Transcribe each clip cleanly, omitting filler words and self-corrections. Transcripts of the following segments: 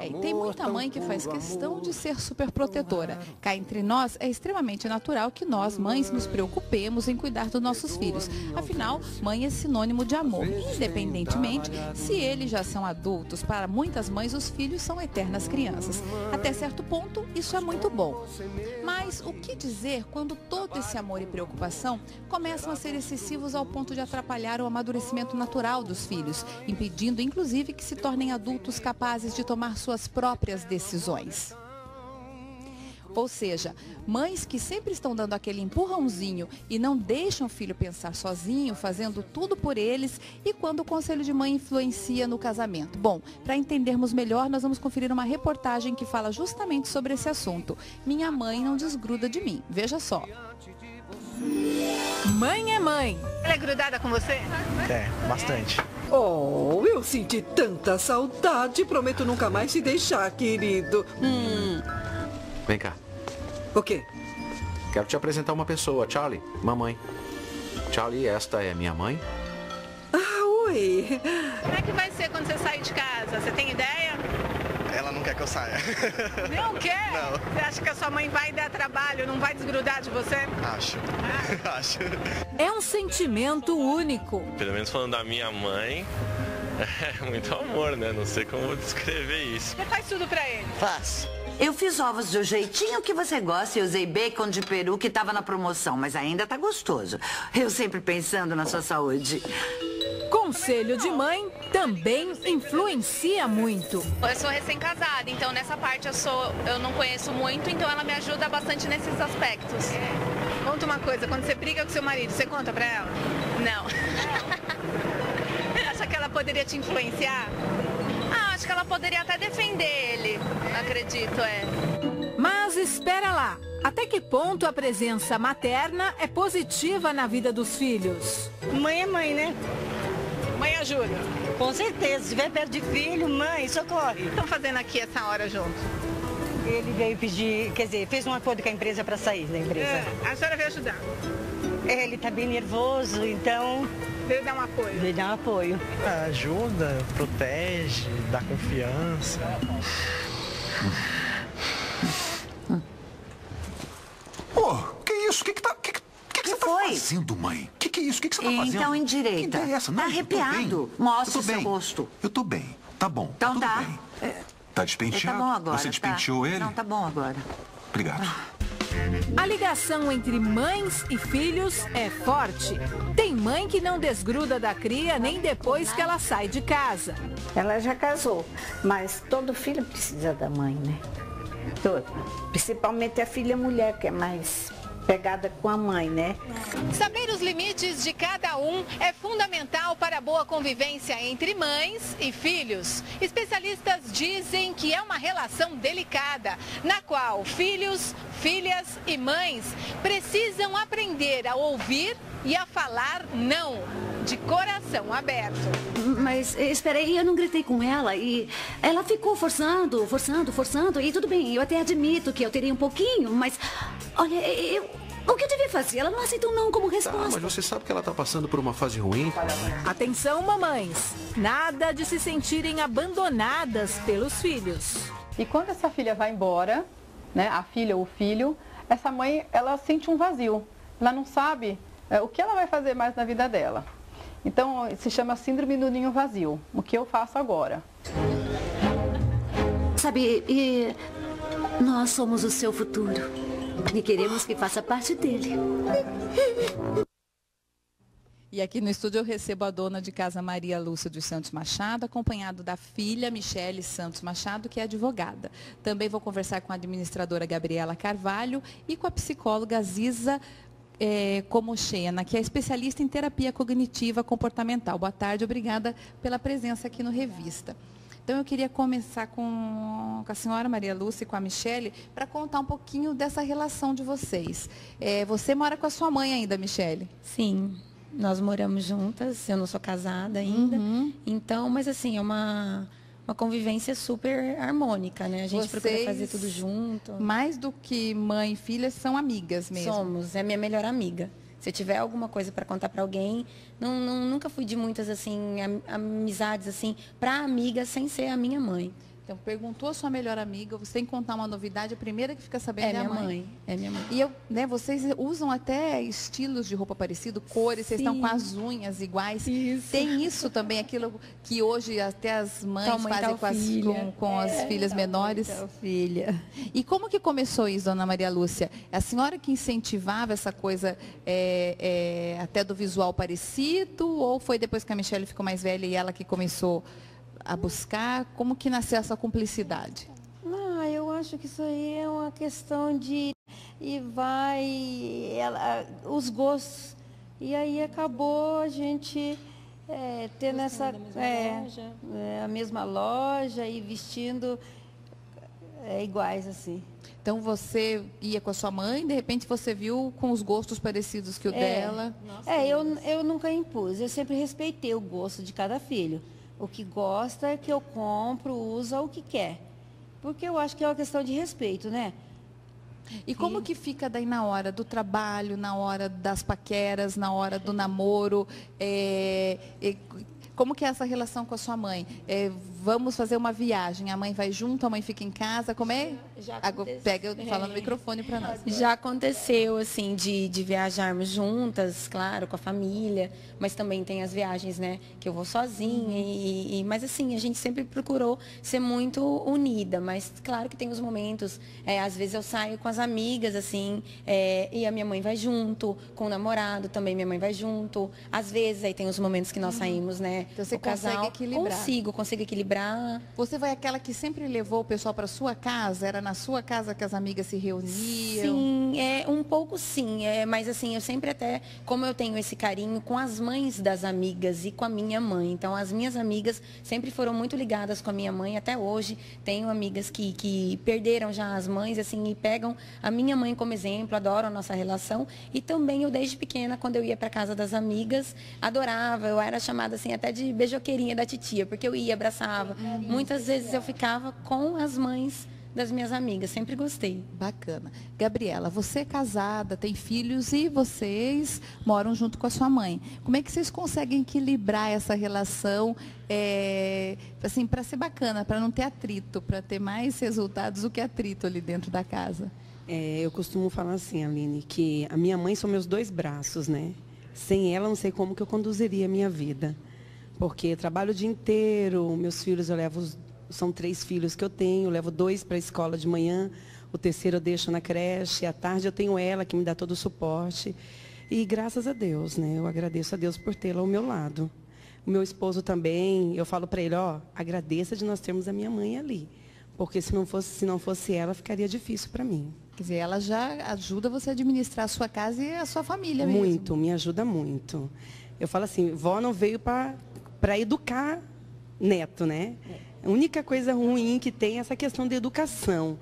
E tem muita mãe que faz questão de ser super protetora. Cá entre nós, é extremamente natural que nós, mães, nos preocupemos em cuidar dos nossos filhos. Afinal, mãe é sinônimo de amor. Independentemente se eles já são adultos, para muitas mães os filhos são eternas crianças. Até certo ponto, isso é muito bom. Mas o que dizer quando todo esse amor e preocupação começam a ser excessivos ao ponto de atrapalhar o amadurecimento natural dos filhos, impedindo inclusive que se tornem adultos capazes de tomar suas próprias decisões? Ou seja, mães que sempre estão dando aquele empurrãozinho e não deixam o filho pensar sozinho, fazendo tudo por eles, e quando o conselho de mãe influencia no casamento. Bom, para entendermos melhor, nós vamos conferir uma reportagem que fala justamente sobre esse assunto. Minha mãe não desgruda de mim. Veja só. Mãe é mãe. Ela é grudada com você? É, bastante. Oh, eu senti tanta saudade. Prometo nunca mais te deixar, querido. Vem cá. O quê? Quero te apresentar uma pessoa, Charlie, mamãe. Charlie, esta é minha mãe. Ah, oi. Como é que vai ser quando você sair de casa? Você tem ideia? Ela não quer que eu saia. Não quer? Não. Você acha que a sua mãe vai dar trabalho, não vai desgrudar de você? Acho. Acho. É um sentimento único. Pelo menos falando da minha mãe, é muito amor, né? Não sei como descrever isso. Você faz tudo pra ele? Faço. Eu fiz ovos do jeitinho que você gosta e usei bacon de peru que estava na promoção, mas ainda tá gostoso. Eu sempre pensando na sua saúde. Conselho de mãe também influencia muito. Eu sou recém-casada, então nessa parte eu não conheço muito, então ela me ajuda bastante nesses aspectos. Conta uma coisa, quando você briga com seu marido, você conta pra ela? Não. Acha que ela poderia te influenciar? Acho que ela poderia até defender ele, acredito, Mas espera lá, até que ponto a presença materna é positiva na vida dos filhos? Mãe é mãe, né? Mãe ajuda? Com certeza, se estiver perto de filho, mãe, socorre. O que estão fazendo aqui essa hora junto? Ele veio pedir, quer dizer, fez um acordo com a empresa para sair da empresa. A senhora veio ajudar? Ele está bem nervoso, então... Veio dar um apoio? Veio dar um apoio. Ajuda, protege, dá confiança. Que isso? O que você tá fazendo, mãe? Que é isso? O que você tá fazendo? Então, endireita. Que ideia é essa? Não, tá arrepiado. Mostra o seu rosto. Eu tô bem. Tá bom. Então tudo tá. bem. Tá despenteado? Tá bom agora. Você despenteou ele? Não, tá bom agora. Obrigado. A ligação entre mães e filhos é forte. Tem mãe que não desgruda da cria nem depois que ela sai de casa. Ela já casou, mas todo filho precisa da mãe, né? Todo. Principalmente a filha mulher, que é mais pegada com a mãe, né? Saber os limites de cada um é fundamental para a boa convivência entre mães e filhos. Especialistas dizem que é uma relação delicada, na qual filhos, filhas e mães precisam aprender a ouvir e a falar não, de coração aberto. Mas, espera aí, eu não gritei com ela e ela ficou forçando, e tudo bem, eu até admito que eu teria um pouquinho, mas, olha, o que eu devia fazer? Ela não aceitou não como resposta. Mas você sabe que ela tá passando por uma fase ruim? Atenção, mamães, nada de se sentirem abandonadas pelos filhos. E quando essa filha vai embora, né, a filha ou o filho, essa mãe, ela sente um vazio, ela não sabe o que ela vai fazer mais na vida dela. Então, se chama síndrome do ninho vazio. O que eu faço agora? Sabe, nós somos o seu futuro. E queremos que faça parte dele. E aqui no estúdio eu recebo a dona de casa Maria Lúcia dos Santos Machado, acompanhado da filha Michele Santos Machado, que é advogada. Também vou conversar com a administradora Gabriela Carvalho e com a psicóloga Ziza Comochena, que é especialista em terapia cognitiva comportamental. Boa tarde, obrigada pela presença aqui no Revista. Então, eu queria começar com a senhora Maria Lúcia e com a Michele para contar um pouquinho dessa relação de vocês. Você mora com a sua mãe ainda, Michele? Sim, nós moramos juntas, eu não sou casada ainda. Então, mas assim, é uma convivência super harmônica, né? A gente procura fazer tudo junto. Mais do que mãe e filha, são amigas mesmo? Somos, é minha melhor amiga. Se eu tiver alguma coisa para contar para alguém, nunca fui de muitas assim amizades assim para amiga sem ser a minha mãe. Então, perguntou a sua melhor amiga, você tem que contar uma novidade, a primeira que fica sabendo é a mãe. É minha mãe. E vocês usam até estilos de roupa parecido, cores, vocês estão com as unhas iguais. Isso. Tem isso também, aquilo que hoje até as mães fazem com as filhas menores. Filha. E como que começou isso, dona Maria Lúcia? A senhora que incentivava essa coisa até do visual parecido, ou foi depois que a Michele ficou mais velha e ela que começou a buscar? Como que nasceu essa cumplicidade? Eu acho que isso aí é uma questão de os gostos. E aí acabou a gente tendo a mesma loja e vestindo iguais assim. Então você ia com a sua mãe, de repente você viu com os gostos parecidos que o dela? Eu nunca impus, eu sempre respeitei o gosto de cada filho. O que gosta é que eu compro, usa o que quer. Porque eu acho que é uma questão de respeito, né? E como que fica daí na hora do trabalho, na hora das paqueras, na hora do namoro? Como que é essa relação com a sua mãe? Vamos fazer uma viagem, a mãe vai junto, a mãe fica em casa, como é? Fala no microfone para nós. Já aconteceu, assim, de viajarmos juntas, claro, com a família, mas também tem as viagens, né, que eu vou sozinha, mas assim, a gente sempre procurou ser muito unida, mas claro que tem os momentos, às vezes eu saio com as amigas, assim, e a minha mãe vai junto, com o namorado também minha mãe vai junto, às vezes aí tem os momentos que nós saímos, né, então você o casal, consegue equilibrar. Consigo equilibrar. Você vai aquela que sempre levou o pessoal para sua casa? Era na sua casa que as amigas se reuniam? Sim, um pouco sim. Mas assim, eu sempre como eu tenho esse carinho com as mães das amigas e com a minha mãe. Então, as minhas amigas sempre foram muito ligadas com a minha mãe. Até hoje, tenho amigas que perderam já as mães, assim, e pegam a minha mãe como exemplo, adoram a nossa relação. E também eu, desde pequena, quando eu ia para casa das amigas, adorava. Eu era chamada, assim, até de beijoqueirinha da titia, porque eu ia, abraçava. Muitas vezes eu ficava com as mães das minhas amigas, sempre gostei. Bacana. Gabriela, você é casada, tem filhos e vocês moram junto com a sua mãe. Como é que vocês conseguem equilibrar essa relação, assim, para ser bacana, para não ter atrito, para ter mais resultados do que atrito ali dentro da casa? Eu costumo falar assim, Aline, que a minha mãe são meus dois braços, né? Sem ela, não sei como que eu conduziria a minha vida. Porque trabalho o dia inteiro, meus filhos são 3 filhos que eu tenho, levo 2 para a escola de manhã, o terceiro eu deixo na creche, à tarde eu tenho ela que me dá todo o suporte. E graças a Deus, né? Eu agradeço a Deus por tê-la ao meu lado. O meu esposo também, eu falo para ele, agradeça de nós termos a minha mãe ali. Porque se não fosse ela, ficaria difícil para mim. Quer dizer, ela já ajuda você a administrar a sua casa e a sua família mesmo. Muito, me ajuda muito. Eu falo assim, vó não veio para educar neto, né? A única coisa ruim que tem é essa questão de educação,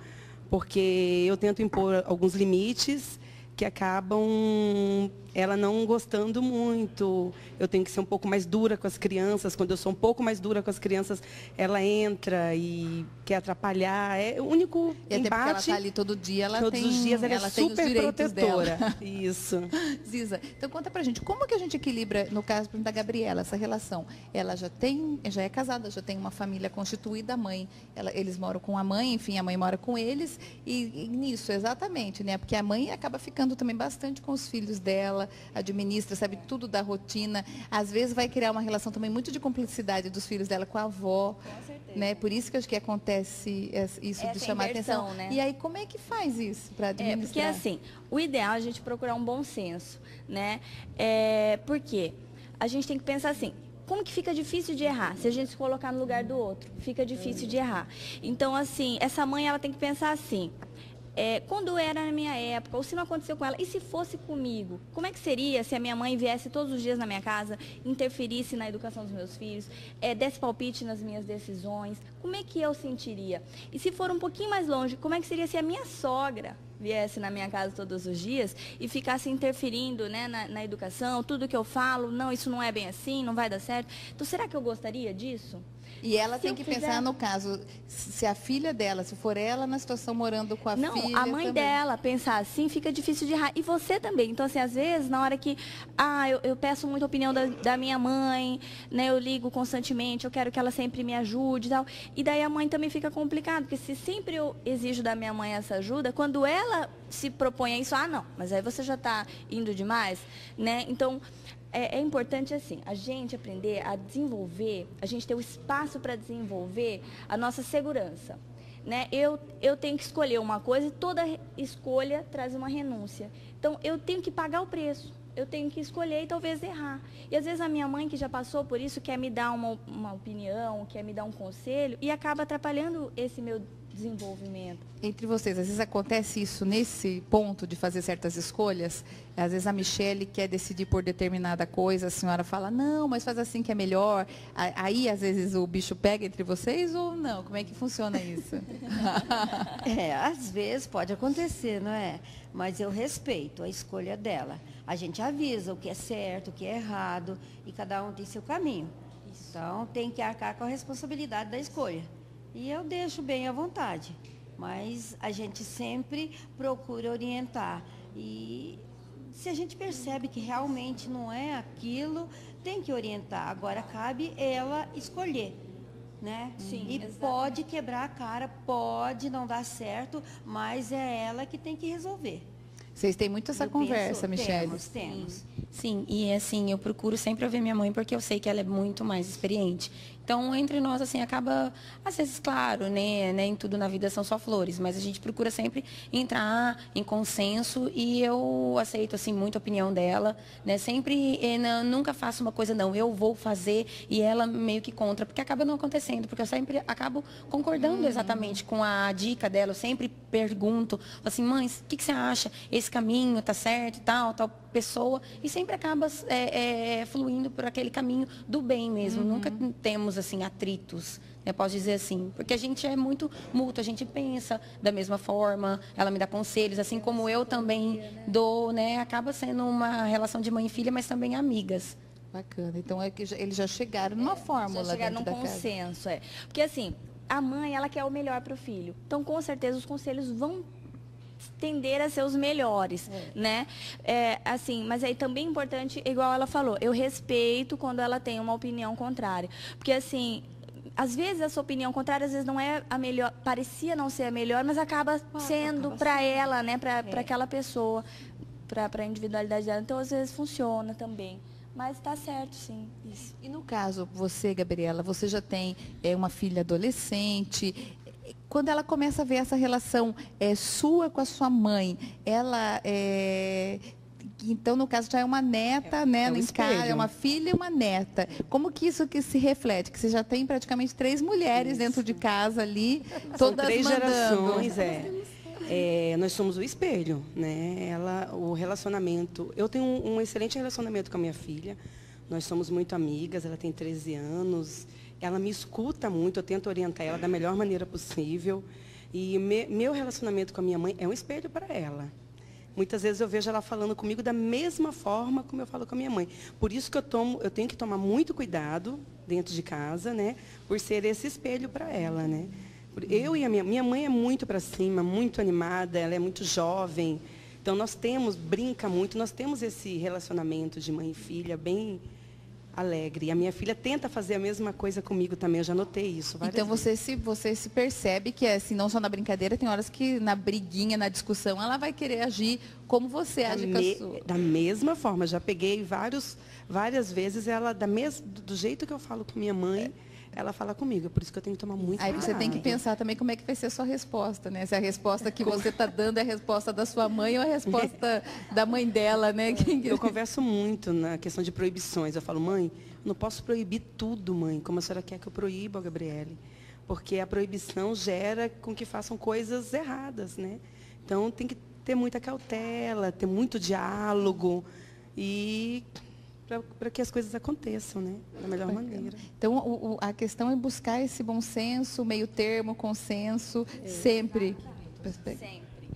porque eu tento impor alguns limites que acabam ela não gostando muito. Eu tenho que ser um pouco mais dura com as crianças. Quando eu sou um pouco mais dura com as crianças, ela entra e quer atrapalhar. É o único embate. Até porque ela está ali todo dia, todos os dias ela é super protetora. Dela. Isso. Ziza, então conta pra gente, como que a gente equilibra, no caso da Gabriela, essa relação? Ela já é casada, já tem uma família constituída, a mãe, eles moram com a mãe, enfim, a mãe mora com eles, e nisso, exatamente, né? Porque a mãe acaba ficando também bastante com os filhos dela, administra, sabe tudo da rotina. Às vezes vai criar uma relação também muito de cumplicidade dos filhos dela com a avó. Com certeza. Né? Por isso que eu acho que acontece isso de chamar atenção. Né? E aí, como é que faz isso para administrar? Porque assim, o ideal é a gente procurar um bom senso, né? Porque a gente tem que pensar assim, como que fica difícil de errar? Se a gente se colocar no lugar do outro, fica difícil de errar. Então, assim, essa mãe, ela tem que pensar assim, quando era na minha época, ou se não aconteceu com ela, e se fosse comigo? Como é que seria se a minha mãe viesse todos os dias na minha casa, interferisse na educação dos meus filhos, desse palpite nas minhas decisões? Como é que eu sentiria? E se for um pouquinho mais longe, como é que seria se a minha sogra viesse na minha casa todos os dias e ficasse interferindo, né, na educação, tudo que eu falo, não, isso não é bem assim, não vai dar certo? Então, será que eu gostaria disso? E ela tem que pensar no caso, se a filha dela, se for ela na situação morando com a filha. Não, a mãe dela pensar assim fica difícil de errar. E você também. Então, assim, às vezes, na hora que eu peço muita opinião da minha mãe, né? Eu ligo constantemente, eu quero que ela sempre me ajude e tal. E daí a mãe também fica complicado, porque se sempre eu exijo da minha mãe essa ajuda, quando ela se propõe a isso, não, mas aí você já está indo demais, né? Então, é importante, assim, a gente aprender a desenvolver, a gente ter o espaço para desenvolver a nossa segurança, né? Eu tenho que escolher uma coisa e toda escolha traz uma renúncia. Então, eu tenho que pagar o preço. Eu tenho que escolher e talvez errar. E às vezes a minha mãe, que já passou por isso, quer me dar uma opinião, quer me dar um conselho e acaba atrapalhando esse meu desenvolvimento. Entre vocês, às vezes acontece isso nesse ponto de fazer certas escolhas. Às vezes a Michele quer decidir por determinada coisa, a senhora fala, não, mas faz assim que é melhor. Aí, às vezes, o bicho pega entre vocês ou não? Como é que funciona isso? Às vezes pode acontecer, não é? Mas eu respeito a escolha dela. A gente avisa o que é certo, o que é errado, e cada um tem seu caminho. Então, tem que arcar com a responsabilidade da escolha. E eu deixo bem à vontade, mas a gente sempre procura orientar. E se a gente percebe que realmente não é aquilo, tem que orientar. Agora, cabe ela escolher, né? Sim, e exatamente. Pode quebrar a cara, pode não dar certo, mas é ela que tem que resolver. Vocês têm muito essa conversa, Michele. Temos. Sim, e assim, eu procuro sempre ouvir minha mãe, porque eu sei que ela é muito mais experiente. Então, entre nós, assim, acaba, às vezes, claro, né, nem tudo na vida são só flores, mas a gente procura sempre entrar em consenso e eu aceito, assim, muita opinião dela, né, sempre, nunca faço uma coisa, não, eu vou fazer e ela meio que contra, porque acaba não acontecendo, porque eu sempre acabo concordando exatamente com a dica dela, eu sempre pergunto, assim, mãe, o que você acha? Esse caminho tá certo e tal pessoa, e sempre acaba fluindo por aquele caminho do bem mesmo, nunca temos assim, atritos, né? Posso dizer assim, porque a gente é muito mútuo, a gente pensa da mesma forma, ela me dá conselhos, assim como eu também dou, né? Acaba sendo uma relação de mãe e filha, mas também amigas. Bacana, então é que eles já chegaram numa fórmula. Já chegaram num consenso, Porque assim, a mãe, ela quer o melhor para o filho, então com certeza os conselhos vão tender a ser os melhores, né? Assim, mas aí também é importante, igual ela falou, eu respeito quando ela tem uma opinião contrária. Porque assim, às vezes essa opinião contrária, às vezes não é a melhor, parecia não ser a melhor, mas acaba sendo para ela, né? Para aquela pessoa, para a individualidade dela. Então, às vezes funciona também. Mas está certo, sim. Isso. E no caso, você, Gabriela, você já tem uma filha adolescente. Quando ela começa a ver essa relação sua com a sua mãe, ela então, no caso, já é uma neta, né? Em casa, é uma filha e uma neta. Como que isso que se reflete? Que você já tem praticamente 3 mulheres dentro de casa ali, todas São 3 mandando. gerações, nós somos o espelho, né? O relacionamento. Eu tenho um excelente relacionamento com a minha filha. Nós somos muito amigas, ela tem 13 anos. Ela me escuta muito, eu tento orientar ela da melhor maneira possível. E meu relacionamento com a minha mãe é um espelho para ela. Muitas vezes eu vejo ela falando comigo da mesma forma como eu falo com a minha mãe. Por isso que eu tenho que tomar muito cuidado dentro de casa, né? Por ser esse espelho para ela, né? Eu e a minha mãe é muito para cima, muito animada, ela é muito jovem. Então nós brinca muito, nós temos esse relacionamento de mãe e filha bem alegre. E a minha filha tenta fazer a mesma coisa comigo também, eu já notei isso várias vezes. Então você se percebe que assim, não só na brincadeira, tem horas que na briguinha, na discussão, ela vai querer agir como você age com a sua. Da mesma forma, já peguei várias vezes ela do jeito que eu falo com minha mãe, ela fala comigo, por isso que eu tenho que tomar muito cuidado. Aí você tem que pensar também como é que vai ser a sua resposta, né? Se a resposta que você está dando é a resposta da sua mãe ou a resposta da mãe dela, né? Eu converso muito na questão de proibições. Eu falo, mãe, eu não posso proibir tudo, mãe, como a senhora quer que eu proíba, Gabriele. Porque a proibição gera com que façam coisas erradas, né? Então, tem que ter muita cautela, ter muito diálogo e para que as coisas aconteçam, né? Da melhor maneira. Então, a questão é buscar esse bom senso, meio termo, consenso, sempre. Sempre.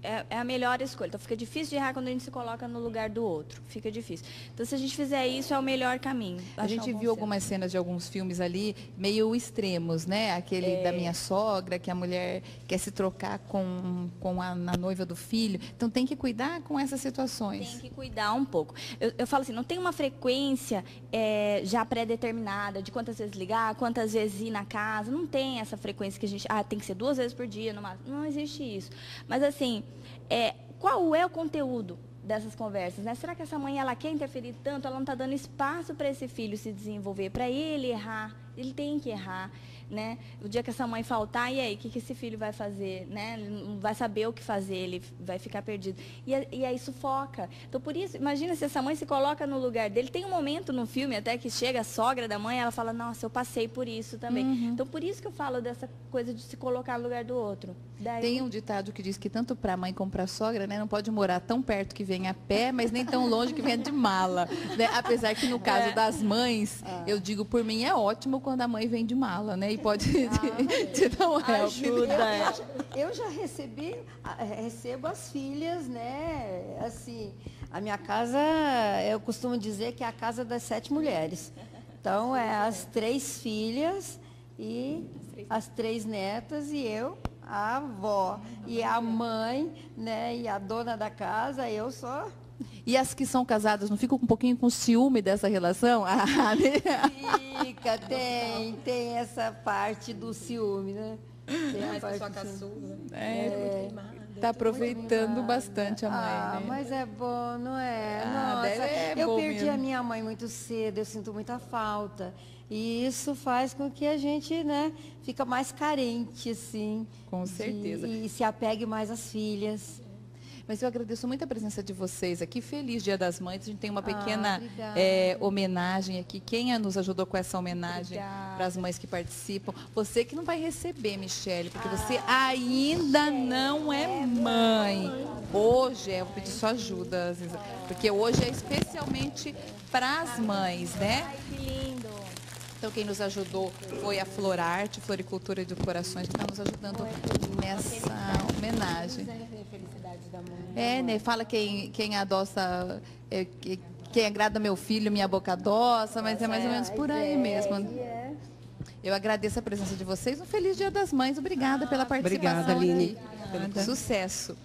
é a melhor escolha. Então fica difícil de errar quando a gente se coloca no lugar do outro. Fica difícil. Então se a gente fizer isso, é o melhor caminho. A gente viu algumas cenas de alguns filmes ali, meio extremos, né? Aquele da minha sogra, que a mulher quer se trocar com a noiva do filho. Então tem que cuidar com essas situações. Tem que cuidar um pouco. Eu falo assim, não tem uma frequência já pré-determinada de quantas vezes ligar, quantas vezes ir na casa. Não tem essa frequência que a gente... tem que ser 2 vezes por dia, no máximo. Não existe isso. Mas assim, qual é o conteúdo dessas conversas, né? Será que essa mãe ela quer interferir tanto? Ela não está dando espaço para esse filho se desenvolver, para ele errar. Ele tem que errar, né? O dia que essa mãe faltar, e aí, o que esse filho vai fazer, né? Ele não vai saber o que fazer, ele vai ficar perdido. E aí sufoca. Então, por isso, imagina se essa mãe se coloca no lugar dele. Tem um momento no filme até que chega a sogra da mãe, ela fala, nossa, eu passei por isso também. Então, por isso que eu falo dessa coisa de se colocar no lugar do outro. Daí... Tem um ditado que diz que tanto para a mãe como para a sogra, né, não pode morar tão perto que venha a pé, mas nem tão longe que venha de mala. Né? Apesar que no caso das mães, eu digo, por mim é ótimo quando a mãe vem de mala, né? E pode te dar um help. Ajuda. Eu já recebo as filhas, né? Assim, a minha casa, eu costumo dizer que é a casa das 7 mulheres. Então, é as 3 filhas e as 3 netas e eu, a avó. E a mãe, né? E a dona da casa, eu só... E as que são casadas não ficam um pouquinho com ciúme dessa relação? Fica, tem essa parte do ciúme, né? Tem a parte tá aproveitando bastante a mãe, né? Mas é bom, não é? Nossa, eu perdi a minha mãe muito cedo, eu sinto muita falta. E isso faz com que a gente, né, fica mais carente, assim. Com certeza. E se apegue mais às filhas. Mas eu agradeço muito a presença de vocês aqui. Feliz Dia das Mães. A gente tem uma pequena homenagem aqui. Quem nos ajudou com essa homenagem para as mães que participam? Você que não vai receber, Michele, porque você ainda não é mãe. Hoje, eu vou pedir sua ajuda, Ziza, porque hoje é especialmente para as mães, né? Ai, que lindo! Então, quem nos ajudou foi a Florarte, Floricultura de Corações, que está nos ajudando nessa homenagem. Né? Fala quem adoça, quem agrada meu filho, minha boca adoça, mas é mais ou menos por aí mesmo. Eu agradeço a presença de vocês. Um feliz Dia das Mães. Obrigada pela participação. Obrigada, Aline. Sucesso.